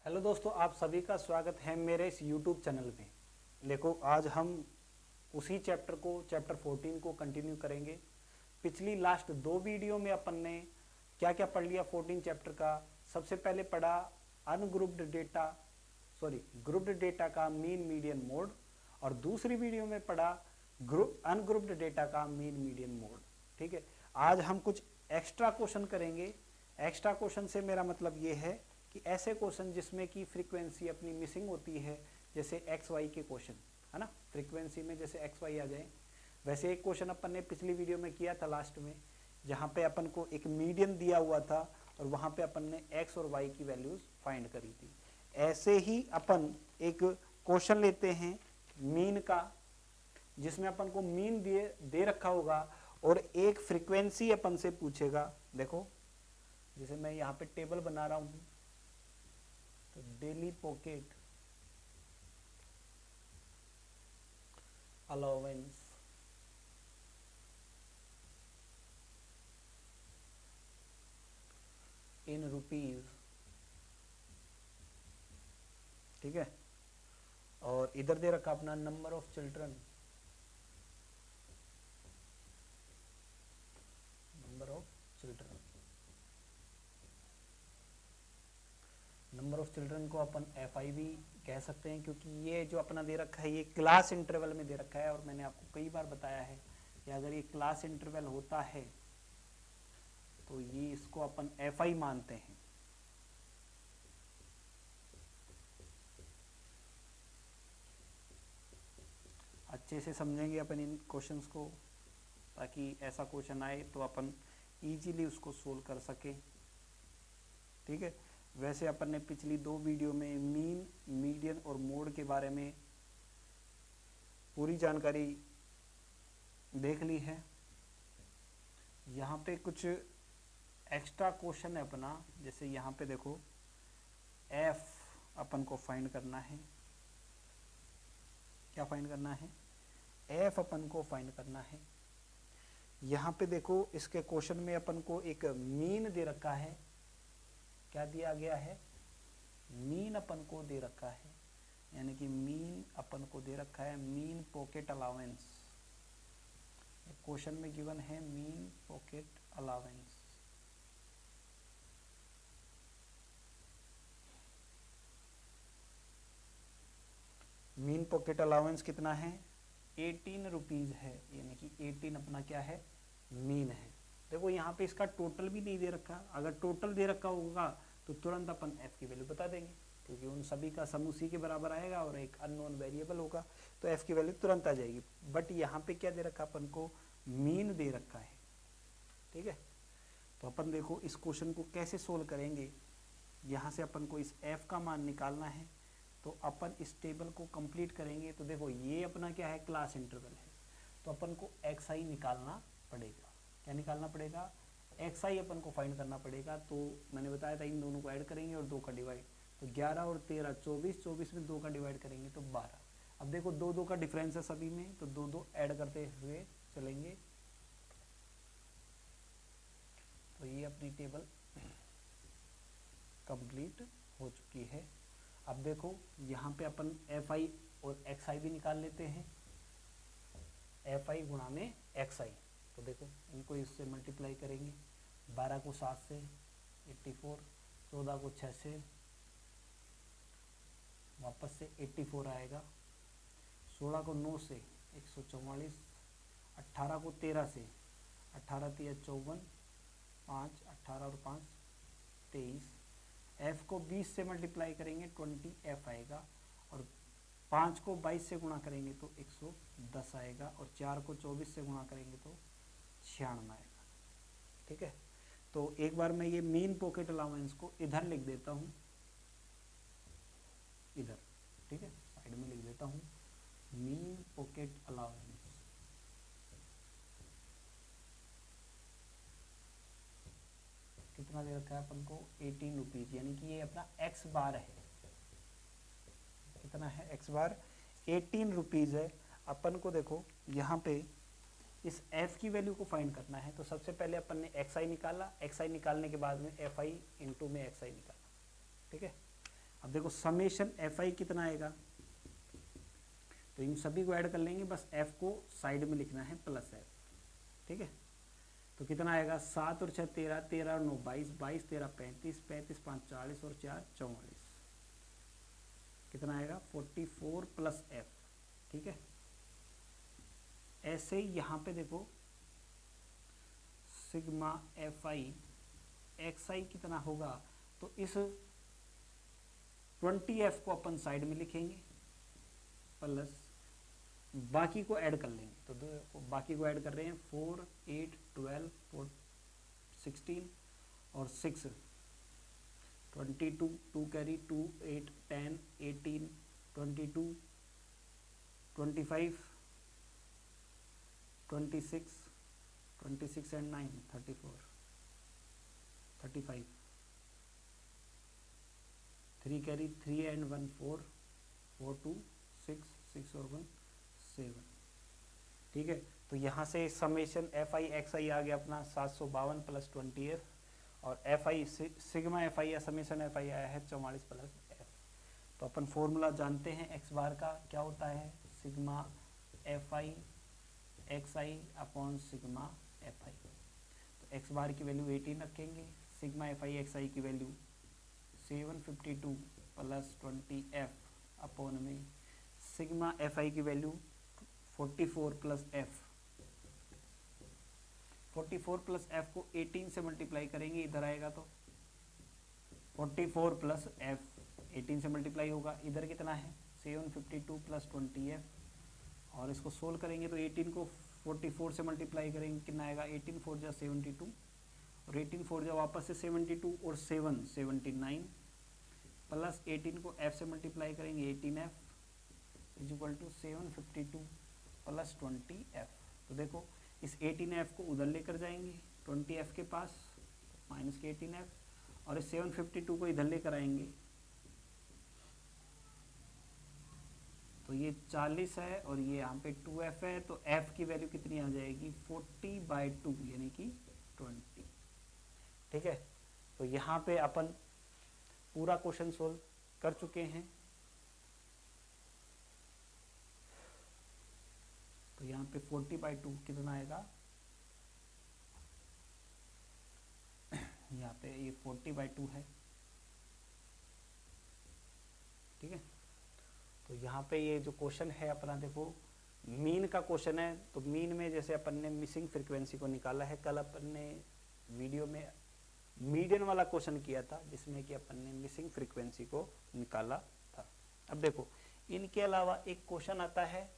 Hello दोस्तों, आप सभी का स्वागत है मेरे इस YouTube चैनल में। देखो, आज हम उसी चैप्टर 14 को कंटिन्यू करेंगे। पिछली लास्ट दो वीडियो में अपन ने क्या क्या पढ़ लिया 14 चैप्टर का। सबसे पहले पढ़ा ग्रुप्ड डेटा का मीन मीडियन मोड, और दूसरी वीडियो में पढ़ा अनग्रुप्ड डेटा का मीन मीडियन मोड। ठीक है, आज हम कुछ एक्स्ट्रा क्वेश्चन करेंगे। एक्स्ट्रा क्वेश्चन से मेरा मतलब ये है कि ऐसे क्वेश्चन जिसमें कि फ्रीक्वेंसी अपनी मिसिंग होती है, जैसे एक्स वाई के क्वेश्चन, है ना, फ्रीक्वेंसी में जैसे एक्स वाई आ जाए। वैसे एक क्वेश्चन अपन ने पिछली वीडियो में किया था लास्ट में, जहाँ पे अपन को एक मीडियन दिया हुआ था और वहाँ पे अपन ने एक्स और वाई की वैल्यूज फाइंड करी थी। ऐसे ही अपन एक क्वेश्चन लेते हैं मीन का, जिसमें अपन को मीन दे रखा होगा और एक फ्रीक्वेंसी अपन से पूछेगा। देखो, जैसे मैं यहाँ पे टेबल बना रहा हूँ, तो daily pocket allowance in rupees, ठीक है। और इधर दे रखा अपना number of children, number of children को अपन FI भी कह सकते हैं, क्योंकि ये जो अपना दे रखा है ये क्लास इंटरवल में दे रखा है। और मैंने आपको कई बार बताया है कि अगर ये क्लास इंटरवल होता है तो ये इसको अपन FI मानते हैं। अच्छे से समझेंगे अपन इन क्वेश्चंस को, ताकि ऐसा क्वेश्चन आए तो अपन इजीली उसको सोल्व कर सके। ठीक है, वैसे अपन ने पिछली दो वीडियो में मीन, मीडियन और मोड के बारे में पूरी जानकारी देख ली है। यहाँ पे कुछ एक्स्ट्रा क्वेश्चन है अपना, जैसे यहाँ पे देखो एफ अपन को फाइंड करना है। क्या फाइंड करना है? एफ अपन को फाइंड करना है। यहाँ पे देखो, इसके क्वेश्चन में अपन को एक मीन दे रखा है। क्या दिया गया है? मीन अपन को दे रखा है, यानी कि मीन अपन को दे रखा है, मीन पॉकेट अलाउंस। क्वेश्चन में गिवन है mean pocket allowance. Mean pocket allowance कितना है? 18 रुपीज है, यानी कि 18 अपना क्या है? मीन है। देखो, यहाँ पे इसका टोटल भी नहीं दे रखा। अगर टोटल दे रखा होगा तो तुरंत अपन एफ की वैल्यू बता देंगे, क्योंकि उन सभी का सम उसी के बराबर आएगा और एक अननोन वेरिएबल होगा, तो एफ की वैल्यू तुरंत आ जाएगी। बट यहाँ पे क्या दे रखा अपन को? मीन दे रखा है। ठीक है, तो अपन देखो इस क्वेश्चन को कैसे सोल्व करेंगे। यहाँ से अपन को इस एफ का मान निकालना है, तो अपन इस टेबल को कंप्लीट करेंगे। तो देखो, ये अपना क्या है? क्लास इंटरवल है, तो अपन को एक्स आई निकालना पड़ेगा। क्या निकालना पड़ेगा? एक्स आई अपन को फाइंड करना पड़ेगा। तो मैंने बताया था इन दोनों को ऐड करेंगे और 2 का डिवाइड, तो 11 और 13 24, 24 में 2 का डिवाइड करेंगे तो 12। अब देखो 2 का डिफरेंस है सभी में, तो 2 ऐड करते हुए चलेंगे। तो ये अपनी टेबल कंप्लीट हो चुकी है। अब देखो, यहाँ पे अपन एफ आई और एक्स आई भी निकाल लेते हैं। एफ आई गुणा में एक्स आई, तो देखो इनको इससे मल्टीप्लाई करेंगे। 12 को 7 से 84, 14 को 6 से वापस से 84 आएगा, 16 को 9 से 144, 18 को 13 से 18 3 54, 5 18 और 5 23। एफ को 20 से मल्टीप्लाई करेंगे 20 एफ आएगा, और 5 को 22 से गुणा करेंगे तो 110 आएगा, और 4 को 24 से गुणा करेंगे तो 96 आएगा। ठीक है, तो एक बार मैं ये मीन पॉकेट अलाउंस को इधर लिख देता हूँ, इधर। ठीक है, साइड में लिख देता हूँ मीन पॉकेट अलाउंस। कितना दे रखा है अपन को? 18 रुपीज, यानी कि ये अपना एक्स बार है। कितना है? एक्स बार 18 रुपीज है। अपन को देखो यहाँ पे इस एफ की वैल्यू को फाइंड करना है, तो सबसे पहले अपन ने एक्स आई निकाला। एक्स आई निकालने के बाद में एफ आई इंटू में एक्स आई निकाला। ठीक है, अब देखो समेशन एफ आई कितना आएगा, तो इन सभी को ऐड कर लेंगे, बस एफ को साइड में लिखना है प्लस एफ, ठीक है। तो कितना आएगा 7 और 6 13, 13 और 9 22, 22 13 35, 35 5 40 और 4 44, कितना आएगा 44 प्लस एफ, ठीक है। ऐसे ही यहाँ पे देखो सिग्मा एफ आई एक्स आई कितना होगा, तो इस 20f को अपन साइड में लिखेंगे प्लस बाकी को ऐड कर लेंगे, तो बाकी को ऐड कर रहे हैं 4 8 12 16 और 6 22 2 कैरी 2 8 10 18 22 25 26 26 and 9 34 35 3 कैरी 3 and 1 4 4 2 6 6 और 1 7, ठीक है। तो यहाँ से समेशन एफ आई एक्स आई आ गया अपना 752 प्लस 20f, और F I sigma F I या समेशन एफ आई आया है 44 प्लस एफ। तो अपन फॉर्मूला जानते हैं एक्स बार का क्या होता है, sigma F I x I upon sigma F I. तो एक्स बार की वैल्यू 18 रखेंगे, सिग्मा एफ आई एक्स आई की वैल्यू 752 प्लस 20f अपॉन में सिग्मा एफ आई की value 44 plus F. 44 plus F को 18 से मल्टीप्लाई करेंगे, इधर आएगा तो 44 प्लस एफ 18 से मल्टीप्लाई होगा, इधर कितना है 752 प्लस 20f, और इसको सोल्व करेंगे तो 18 को 44 से मल्टीप्लाई करेंगे, कितना आएगा 18 4 जा 72, और 18 4 जा वापस से 72 और 7 79, प्लस 18 को f से मल्टीप्लाई करेंगे 18f is equal to 752 plus 20f। तो देखो इस 18f को उधर लेकर जाएंगे 20f के पास, माइनस के 18f, और इस 752 को इधर लेकर आएंगे, तो ये 40 है और ये यहाँ पे 2f है, तो f की वैल्यू कितनी आ जाएगी 40/2 यानी कि 20, ठीक है। तो यहाँ पे अपन पूरा क्वेश्चन सोल्व कर चुके हैं। तो यहाँ पे 40/2 कितना आएगा, यहाँ पे ये 40/2 है, ठीक है। तो यहाँ पे ये जो क्वेश्चन है अपना देखो मीन का क्वेश्चन है, तो मीन में जैसे अपन ने मिसिंग फ्रीक्वेंसी को निकाला है, कल अपन ने वीडियो में मीडियन वाला क्वेश्चन किया था जिसमें कि अपन ने मिसिंग फ्रीक्वेंसी को निकाला था। अब देखो इनके अलावा एक क्वेश्चन आता है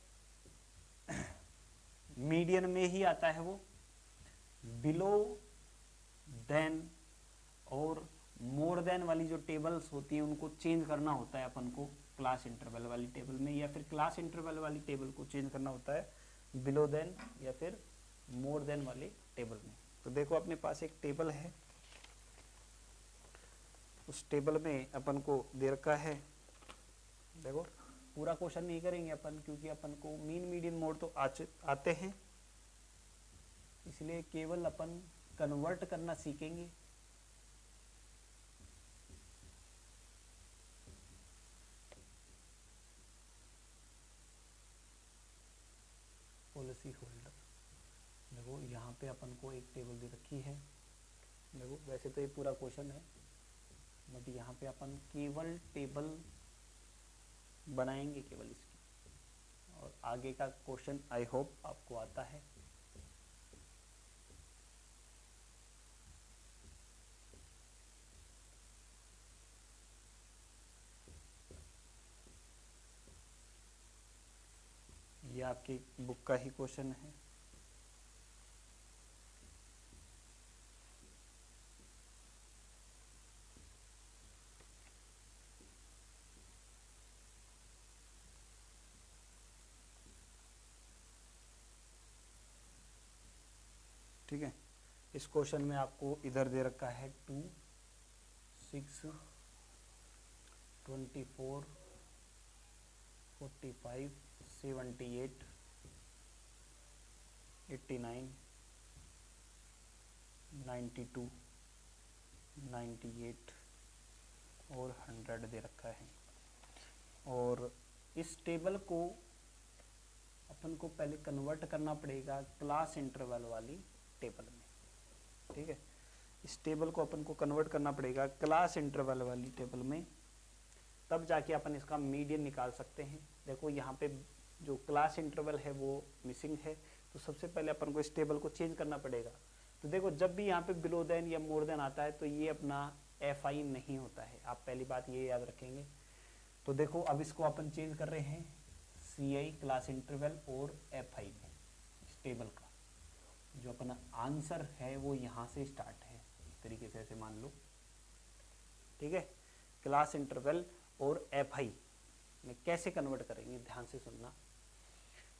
मीडियन में ही आता है, वो बिलो देन और मोर देन वाली जो टेबल्स होती है उनको चेंज करना होता है अपन को क्लास इंटरवल वाली टेबल में, या फिर क्लास इंटरवल वाली टेबल को चेंज करना होता है बिलो देन या फिर मोर देन वाली टेबल में। तो देखो अपने पास एक टेबल है, उस टेबल में अपन को दे रखा है, देखो पूरा क्वेश्चन नहीं करेंगे अपन क्योंकि अपन को मीन मीडियन मोड तो आते हैं, इसलिए केवल अपन कन्वर्ट करना सीखेंगे। पॉलिसी होल्डर, देखो यहाँ पे अपन को एक टेबल दे रखी है, देखो वैसे तो ये पूरा क्वेश्चन है बट यहाँ पे अपन केवल टेबल बनाएंगे केवल इसकी, और आगे का क्वेश्चन आई होप आपको आता है। ये आपकी बुक का ही क्वेश्चन है। ठीक है, इस क्वेश्चन में आपको इधर दे रखा है 2 6 24 45 78 89 92 98 और और 100 दे रखा है। और इस टेबल को अपन को पहले कन्वर्ट करना पड़ेगा क्लास इंटरवल वाली टेबल में, ठीक है। इस टेबल को अपन को कन्वर्ट करना पड़ेगा क्लास इंटरवल वाली टेबल में, तब जाके अपन इसका मीडियन निकाल सकते हैं। देखो यहाँ पे जो क्लास इंटरवल है वो मिसिंग है, तो सबसे पहले अपन को इस टेबल को चेंज करना पड़ेगा। तो देखो जब भी यहाँ पे बिलो देन या मोर देन आता है तो ये अपना FI नहीं होता है, आप पहली बात ये याद रखेंगे। तो देखो अब इसको अपन चेंज कर रहे हैं CI क्लास इंटरवल और FI में। इस टेबल का जो अपना आंसर है वो यहाँ से स्टार्ट है, इस तरीके से ऐसे मान लो, ठीक है। क्लास इंटरवल और FI में कैसे कन्वर्ट करेंगे, ध्यान से सुनना।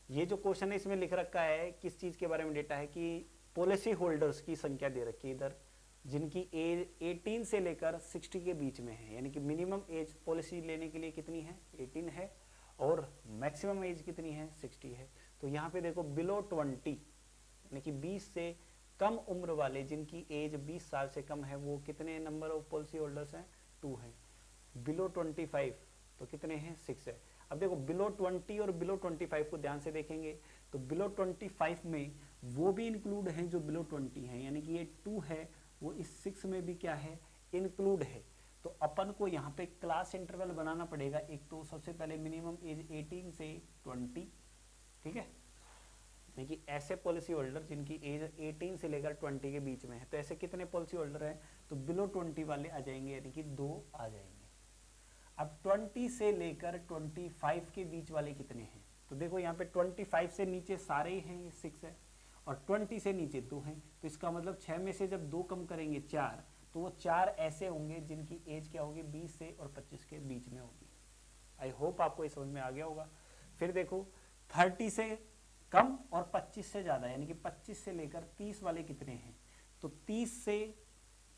ये जो क्वेश्चन है इसमें लिख रखा है किस चीज के बारे में डेटा है कि पॉलिसी होल्डर्स की संख्या दे रखी है इधर, जिनकी एज 18 से लेकर 60 के बीच में है, यानी कि मिनिमम एज पॉलिसी लेने के लिए कितनी है, 18 है, और मैक्सिमम एज कितनी है, 60 है। तो यहाँ पे देखो बिलो 20 यानी कि 20 से कम उम्र वाले जिनकी एज 20 साल से कम है वो कितने नंबर ऑफ पॉलिसी होल्डर्स हैं, 2 हैं। बिलो 25 तो कितने हैं, 6 है। अब देखो बिलो 20 और बिलो 25 को ध्यान से देखेंगे तो बिलो 25 में वो भी इंक्लूड हैं जो बिलो 20 हैं, यानी कि ये 2 है वो इस 6 में भी क्या है, इंक्लूड है। तो अपन को यहाँ पे क्लास इंटरवल बनाना पड़ेगा। एक तो सबसे पहले मिनिमम एज 18 से 20, ठीक है, यानी कि ऐसे पॉलिसी होल्डर जिनकी एज 18 से लेकर 20 के बीच में है। तो ऐसे कितने पॉलिसी होल्डर हैं, तो बिलो 20 वाले आ जाएंगे, यानी कि 2 आ जाएंगे। अब 20 से लेकर 25 के बीच वाले कितने हैं, तो देखो यहाँ पे 25 से नीचे सारे ही हैं, ये 6 है, और 20 से नीचे 2 हैं। तो इसका मतलब 6 में से जब 2 कम करेंगे 4, तो वो 4 ऐसे होंगे जिनकी एज क्या होगी, 20 से और 25 के बीच में होगी। आई होप आपको ये समझ में आ गया होगा। फिर देखो 30 से कम और 25 से ज़्यादा, यानी कि 25 से लेकर 30 वाले कितने हैं, तो 30 से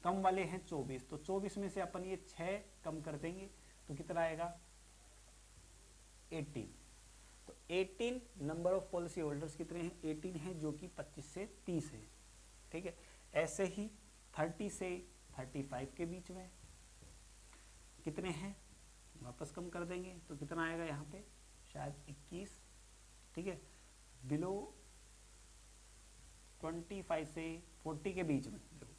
कम वाले हैं 24। तो 24 में से अपन ये 6 कम कर देंगे तो कितना आएगा, 18। तो 18 नंबर ऑफ पॉलिसी होल्डर्स कितने हैं, 18 हैं, जो कि 25 से 30 है, ठीक है। ऐसे ही 30 से 35 के बीच में कितने हैं, वापस कम कर देंगे तो कितना आएगा यहाँ पे, शायद 21, ठीक है। बिलो 25 से 40 के बीच में, देखो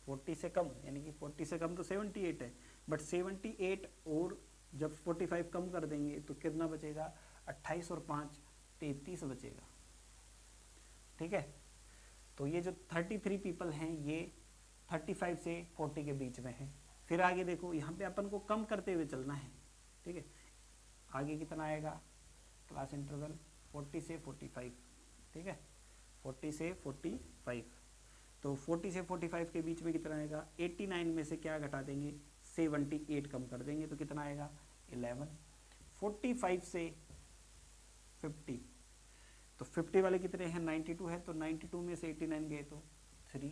40 से कम, यानी कि 40 से कम तो 78 है, बट 78 और जब 45 कम कर देंगे तो कितना बचेगा, 28 और 5 33 बचेगा, ठीक है। तो ये जो 33 पीपल हैं ये 35 से 40 के बीच में है। फिर आगे देखो यहाँ पे अपन को कम करते हुए चलना है, ठीक है। आगे कितना आएगा, क्लास इंटरवल 40 से 45, ठीक है, 40 से 45। तो 40 से 45 के बीच में कितना आएगा, 89 में से क्या घटा देंगे, 78 कम कर देंगे तो कितना आएगा, 11। 45 से 50, तो 50 वाले कितने हैं, 92 है, तो 92 में से 89 गए तो 3।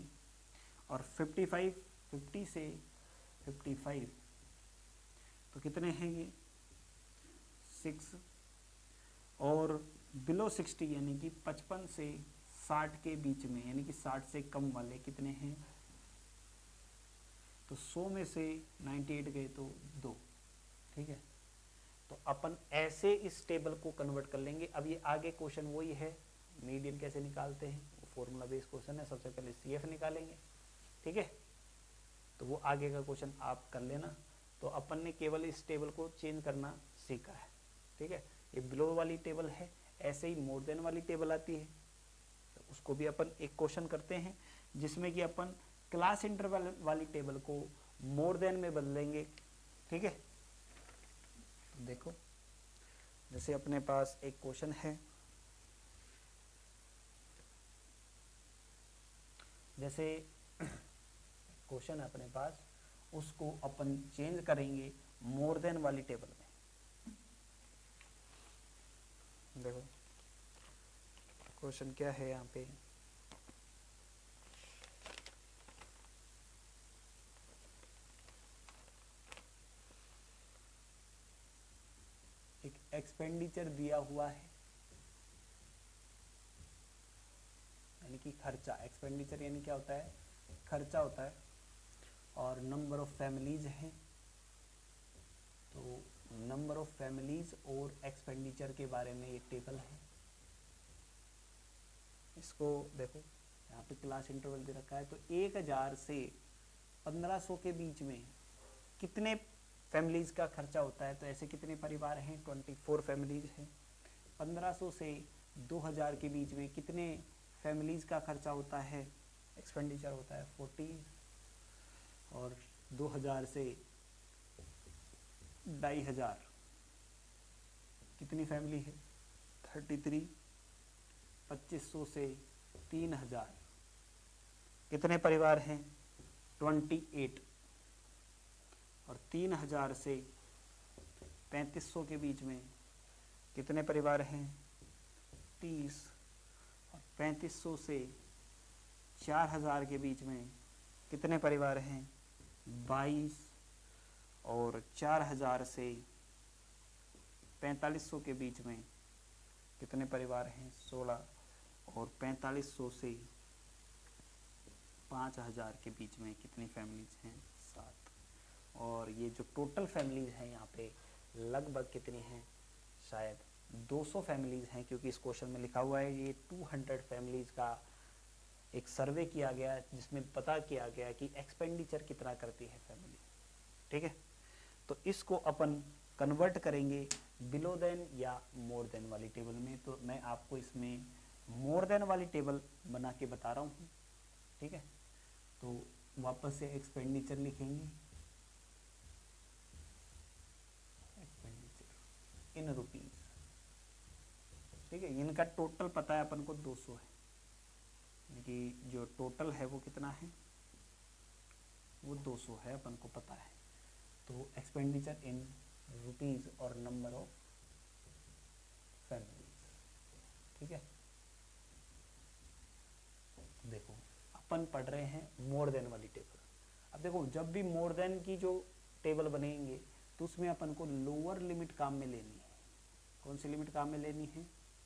और 50 से 55 तो कितने हैं ये, 6। और बिलो 60 यानी कि 55 से 60 के बीच में, यानी कि 60 से कम वाले कितने हैं, तो 100 में से 98 गए तो 2, ठीक है। तो अपन ऐसे इस टेबल को कन्वर्ट कर लेंगे। अब ये आगे क्वेश्चन वही है, मीडियन कैसे निकालते हैं, वो फॉर्मूला बेस्ड क्वेश्चन है। सबसे पहले CF निकालेंगे, ठीक है, तो वो आगे का क्वेश्चन आप कर लेना। तो अपन ने केवल इस टेबल को चेंज करना सीखा है, ठीक है। ये बिलो वाली टेबल है, ऐसे ही मोर देन वाली टेबल आती है, तो उसको भी अपन एक क्वेश्चन करते हैं जिसमें कि अपन क्लास इंटरवल वाली टेबल को मोर देन में बदलेंगे, ठीक है। तो देखो जैसे अपने पास एक क्वेश्चन है, जैसे क्वेश्चन है अपने पास, उसको अपन चेंज करेंगे मोर देन वाली टेबल में। देखो क्वेश्चन क्या है यहाँ पे, एक एक्सपेंडिचर दिया हुआ है, यानी कि खर्चा। एक्सपेंडिचर यानी क्या होता है, खर्चा होता है। और नंबर ऑफ फैमिलीज हैं, ऑफ फैमिलीज और एक्सपेंडिचर के बारे में ये टेबल है। इसको देखो यहाँ पे क्लास इंटरवल दे रखा है, तो 1000 से 1500 के बीच में कितने फैमिलीज का खर्चा होता है। तो ऐसे कितने परिवार हैं, 24 फैमिलीज हैं। 1500 से 2000 के बीच में कितने फैमिलीज का खर्चा होता है, एक्सपेंडिचर होता है 40। और 2000 से 2500 कितनी फैमिली है, 33। 2500 से 3000 कितने परिवार हैं, 28। और 3000 से 3500 के बीच में कितने परिवार हैं, 30। और 3500 से 4000 के बीच में कितने परिवार हैं, 22। और 4000 से 4500 के बीच में कितने परिवार हैं, 16। और 4500 से 5000 के बीच में कितनी फैमिलीज हैं, 7। और ये जो टोटल फैमिलीज हैं यहाँ पे लगभग कितनी हैं, शायद 200 फैमिलीज हैं, क्योंकि इस क्वेश्चन में लिखा हुआ है ये 200 फैमिलीज का एक सर्वे किया गया जिसमें पता किया गया कि एक्सपेंडिचर कितना करती है फैमिली। ठीक है, तो इसको अपन कन्वर्ट करेंगे बिलो देन या मोर देन वाली टेबल में। तो मैं आपको इसमें मोर देन वाली टेबल बना के बता रहा हूँ। ठीक है, तो वापस से एक्सपेंडिचर लिखेंगे, एक्सपेंडिचर इन रुपीज। ठीक है, इनका टोटल पता है अपन को 200 है, यानी कि जो टोटल है वो कितना है, वो 200 है, अपन को पता है। तो एक्सपेंडिचर इन रुपीज और नंबर ऑफ फैमिलीज। ठीक है, देखो अपन पढ़ रहे हैं मोर देन वाली टेबल। अब देखो जब भी मोर देन की जो टेबल बनेंगे तो उसमें अपन को लोअर लिमिट काम में लेनी है। कौन सी लिमिट काम में लेनी है,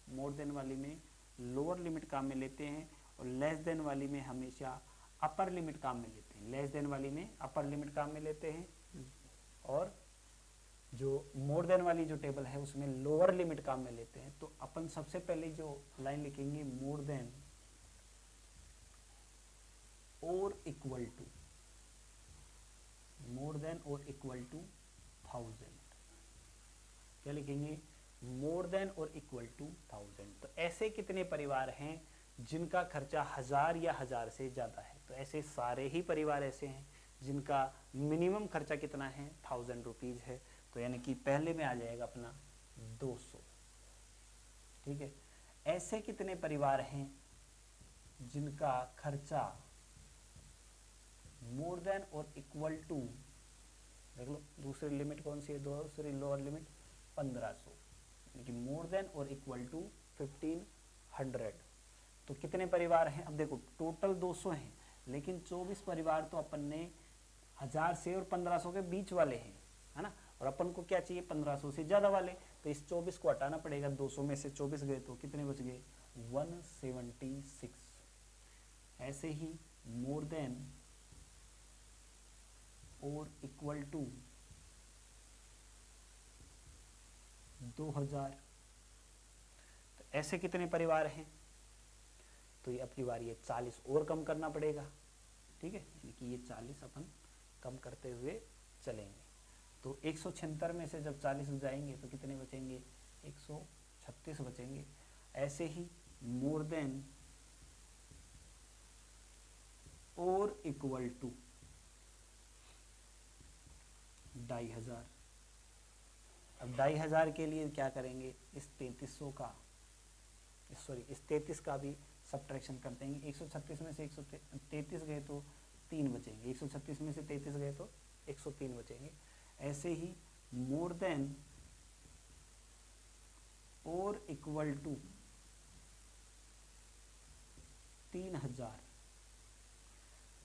मोर देन वाली में लोअर लिमिट काम में लेते हैं, और लेस देन वाली में हमेशा अपर लिमिट काम में लेते हैं। लेस देन वाली में अपर लिमिट काम में लेते हैं, और जो मोर देन वाली जो टेबल है उसमें लोअर लिमिट काम में लेते हैं। तो अपन सबसे पहले जो लाइन लिखेंगे, मोर देन और इक्वल टू, मोर देन और इक्वल टू 1000। क्या लिखेंगे, मोर देन और इक्वल टू 1000। तो ऐसे कितने परिवार हैं जिनका खर्चा 1000 या 1000 से ज्यादा है। तो ऐसे सारे ही परिवार ऐसे हैं जिनका मिनिमम खर्चा कितना है, 1000 रुपीज है। तो यानी कि पहले में आ जाएगा अपना 200। ठीक है, ऐसे कितने परिवार हैं जिनका खर्चा मोर देन और इक्वल टू, देख लो दूसरी लिमिट कौन सी है, दूसरी लोअर लिमिट 1500, यानी कि मोर देन और इक्वल टू 1500। तो कितने परिवार हैं, अब देखो टोटल 200 हैं, लेकिन 24 परिवार तो अपन ने 1000 से और 1500 के बीच वाले हैं, है ना। और अपन को क्या चाहिए, 1500 से ज्यादा वाले। तो इस 24 को हटाना पड़ेगा, 200 में से 24 गए तो कितने बच गए, 176। ऐसे ही मोर देन और इक्वल टू 2000। तो ऐसे कितने परिवार हैं, तो ये अपनी बारी है 40 और कम करना पड़ेगा। ठीक है, यानी कि ये 40 अपन कम करते हुए चलेंगे। तो 176 में से जब 40 जाएंगे तो कितने बचेंगे, 136 बचेंगे। ऐसे ही मोर देन और इक्वल टू 2500। अब 2500 के लिए क्या करेंगे, इस 3300 का, सॉरी इस 33 का भी सब्ट्रैक्शन कर देंगे। 136 में से 133 गए तो 3 बचेंगे, 136 में से 33 गए तो 103 बचेंगे। ऐसे ही मोर देन और इक्वल टू 3000।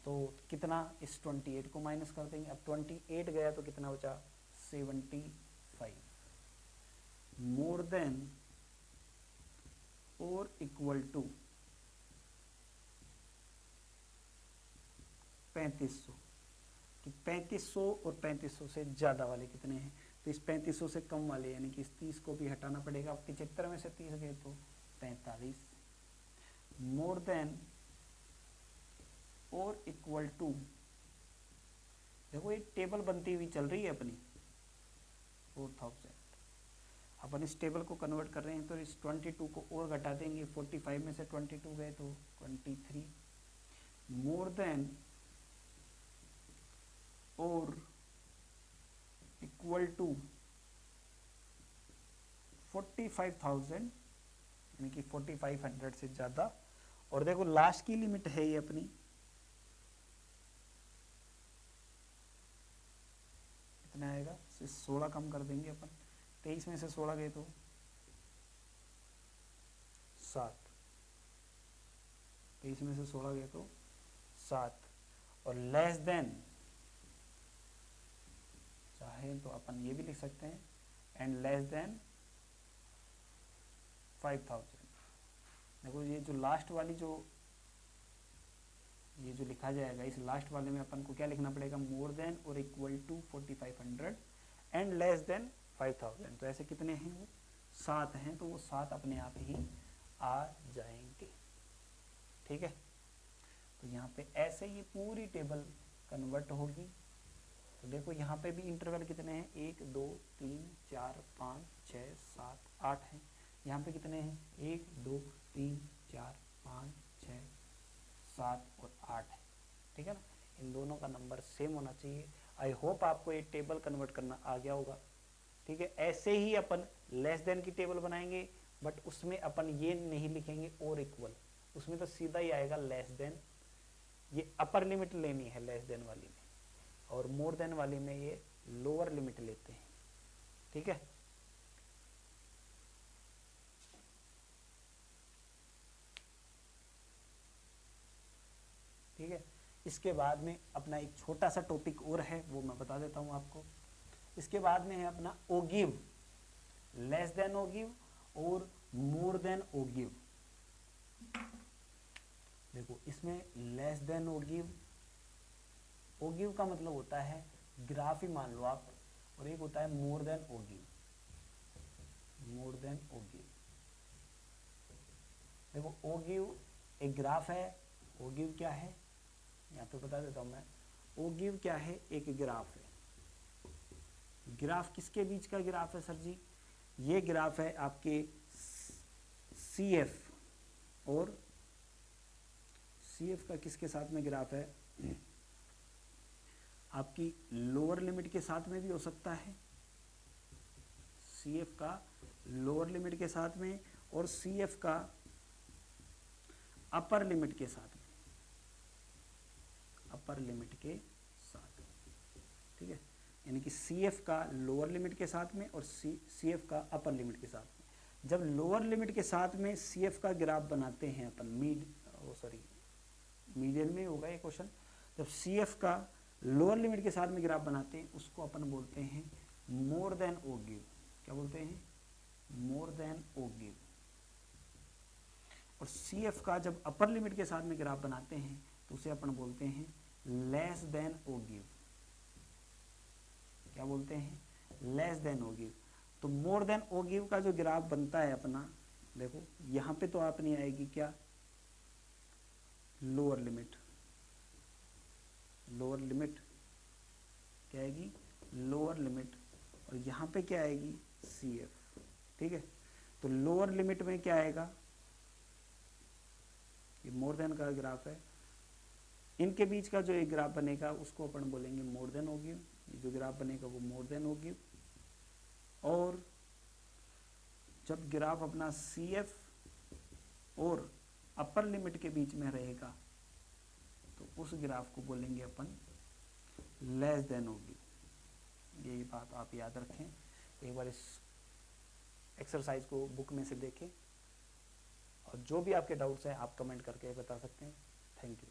तो कितना, इस 28 को माइनस कर देंगे। अब 28 गया तो कितना बचा, 75। मोर देन और इक्वल टू 3500, कि 3500 और 3500 से ज्यादा वाले कितने हैं, तो इस 3500 से कम वाले यानी कि इस 30 को भी हटाना पड़ेगा। 75 में से 30 गए तो 45। मोर देन और इक्वल टू, देखो एक टेबल बनती हुई चल रही है अपनी 4000। अपन इस टेबल को कन्वर्ट कर रहे हैं तो इस 22 को और घटा देंगे। 45 में से 22 गए तो 23। मोर देन और इक्वल टू 45,000 यानी कि 4500 से ज़्यादा। और देखो लास्ट की लिमिट है ये अपनी, कितना आएगा, 16 कम कर देंगे अपन। 23 में से 16 गए तो 7। 23 में से 16 गए तो 7। और लेस देन, चाहे तो अपन ये भी लिख सकते हैं, एंड लेस देन 5000। देखो ये जो लास्ट वाली ये जो लिखा जाएगा, इस लास्ट वाले में अपन को क्या लिखना पड़ेगा, मोर देन और equal to 4500 and less than 5000। तो ऐसे कितने हैं वो, 7 हैं, तो वो 7 अपने आप ही आ जाएंगे। ठीक है, तो यहाँ पे ऐसे ये पूरी टेबल कन्वर्ट होगी। तो देखो यहाँ पे भी इंटरवल कितने हैं, 1 2 3 4 5 6 7 8 हैं। यहाँ पे कितने हैं, 1 2 3 4 5 6 7 और 8 है। ठीक है ना, इन दोनों का नंबर सेम होना चाहिए। आई होप आपको ये टेबल कन्वर्ट करना आ गया होगा। ठीक है, ऐसे ही अपन लेस देन की टेबल बनाएंगे, बट उसमें अपन ये नहीं लिखेंगे और इक्वल, उसमें तो सीधा ही आएगा लेस देन। ये अपर लिमिट लेनी है लेस देन वाली में, और मोर देन वाली में ये लोअर लिमिट लेते हैं। ठीक है, ठीक है। इसके बाद में अपना एक छोटा सा टॉपिक और है, वो मैं बता देता हूँ आपको। इसके बाद में है अपना ओ गिव, लेस देन ओ गिव और मोर देन ओ गिव। देखो इसमें लेस देन ओ गिव का मतलब होता है ग्राफ ही मान लो आप, और एक होता है मोर देन ओ गिव, मोर देन ओ गिव। देखो ओ गिव एक ग्राफ है, ओ गिव क्या है यहाँ पे बता देता हूं मैं। ओ गिव क्या है, एक ग्राफ है। ग्राफ किसके बीच का ग्राफ है सर जी, ये ग्राफ है आपके CF, और CF का किसके साथ में ग्राफ है, आपकी लोअर लिमिट के साथ में भी हो सकता है, CF का लोअर लिमिट के साथ में, और CF का अपर लिमिट के साथ में, अपर लिमिट के साथ। ठीक है, यानी कि CF का लोअर लिमिट के साथ में और CF का अपर लिमिट के साथ में। जब लोअर लिमिट के साथ में CF का ग्राफ बनाते हैं अपन, मीडियन में होगा ये क्वेश्चन। जब CF का लोअर लिमिट के साथ में ग्राफ बनाते हैं, उसको अपन बोलते हैं मोर देन ओ गिव। क्या बोलते हैं, मोर देन ओ गिव। और CF का जब अपर लिमिट के साथ में ग्राफ बनाते हैं, तो उसे अपन बोलते हैं लेस देन ओ गिव। क्या बोलते हैं, लेस देन ओ गिव। तो मोर देन ओ गिव का जो ग्राफ बनता है अपना, देखो यहां पे तो आप नहीं आएगी क्या, लोअर लिमिट, लोअर लिमिट क्या आएगी, लोअर लिमिट, और यहां पे क्या आएगी, CF। ठीक है, तो लोअर लिमिट में क्या आएगा, ये मोर देन का ग्राफ है, इनके बीच का जो एक ग्राफ बनेगा उसको अपन बोलेंगे मोर देन ओ गिव। ये जो ग्राफ बनेगा वो मोर देन ओ गिव। और जब ग्राफ अपना CF और अपर लिमिट के बीच में रहेगा, तो उस ग्राफ को बोलेंगे अपन लेस देन ओ गिव। ये बात आप याद रखें, एक बार इस एक्सरसाइज को बुक में से देखें, और जो भी आपके डाउट्स हैं आप कमेंट करके बता सकते हैं। Thank you.